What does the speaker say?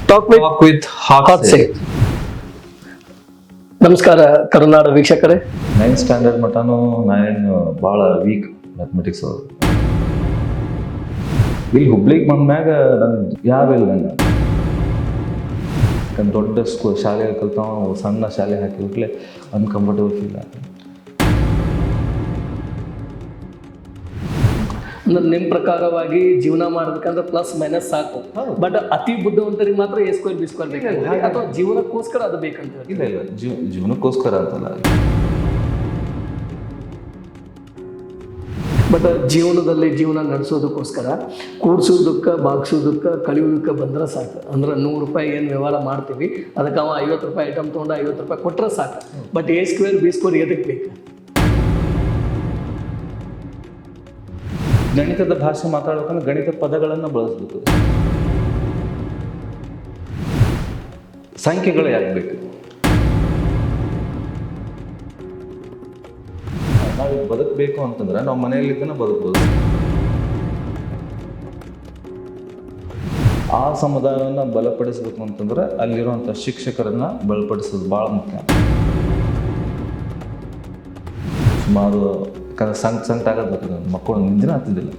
Talk with hot sale. ನಮಸ್ಕಾರ ಕರುನಾಡು ವೀಕ್ಷಕರೇ. 9th standard mutton ನಾನು ಭಾಳ ವೀಕ್ ಮ್ಯಾಥಮೆಟಿಕ್ಸ್ ಅವರು. ಇಲ್ಲಿ ಹುಬ್ಳಿಗೆ ಬಂದ್ಮ್ಯಾಗ ನಂಗೆ ಯಾವಿಲ್ಲ ನಂಗೆ ದೊಡ್ಡ ಶಾಲೆ ಕಲ್ತಾವ ಸಣ್ಣ ಶಾಲೆ ಹಾಕಿಬಿಟ್ಲೆ ಅನ್ಕಂಫರ್ಟಬಲ್ ಫೀಲ್ ಆಗ್ತದೆ. ನಿಮ್ಮ ಪ್ರಕಾರವಾಗಿ ಜೀವನ ಮಾಡ್ಬೇಕಂದ್ರೆ ಪ್ಲಸ್ ಮೈನಸ್ ಸಾಕು, ಬಟ್ ಅತಿ ಬುದ್ಧಿವಂತರಿಗೆ ಮಾತ್ರ ಎ ಸ್ಕ್ವೇರ್ ಬಿ ಸ್ಕ್ವೇರ್ ಬೇಕು, ಅಥವಾ ಜೀವನಕ್ಕೋಸ್ಕರ ಅದು ಬೇಕಂತ ಹೇಳಿ. ಇಲ್ಲ ಜೀವನಕ್ಕೋಸ್ಕರ ಅಂತಲ್ಲ, ಬಟ್ ಜೀವನದಲ್ಲಿ ಜೀವನ ನಡೆಸೋದಕ್ಕೋಸ್ಕರ ಕೂಡ್ಸೋದಕ್ಕೆ ಬಾಗ್ಸೋದಕ್ಕೆ ಕಳಿಯೋದಕ್ಕೆ ಬಂದ್ರೆ ಸಾಕು. ಅಂದ್ರೆ 100 ರೂಪಾಯಿ ಏನು ವ್ಯವಹಾರ ಮಾಡ್ತೀವಿ ಅದಕ್ಕೆ ಅವ 50 ರೂಪಾಯಿ ಐಟಮ್ ತೊಗೊಂಡು 50 ರೂಪಾಯಿ ಕೊಟ್ಟರೆ ಸಾಕು. But A square B square ಎದಕ್ಕೆ ಬೇಕು? ಗಣಿತದ ಭಾಷೆ ಮಾತಾಡ್ಬೇಕಂದ್ರೆ ಗಣಿತ ಪದಗಳನ್ನು ಬಳಸಬೇಕು, ಸಂಖ್ಯೆಗಳು ಯಾಕೆ ಬೇಕು? ನಾವು ಬದುಕಬೇಕು ಅಂತಂದ್ರೆ ನಾವು ಮನೆಯಲ್ಲಿದ್ದನ ಬದುಕ್ಬೋದು. ಆ ಸಮುದಾಯವನ್ನು ಬಲಪಡಿಸಬೇಕು ಅಂತಂದ್ರೆ ಅಲ್ಲಿರುವಂಥ ಶಿಕ್ಷಕರನ್ನ ಬಲಪಡಿಸೋದು ಭಾಳ ಮುಖ್ಯ. ಸುಮಾರು ಸಣ್ಣ ಆಗತ್ತೆ ಮಕ್ಕಳು ನಿಂದಿನ ಆಗ್ತಿದ್ದಿಲ್ಲ.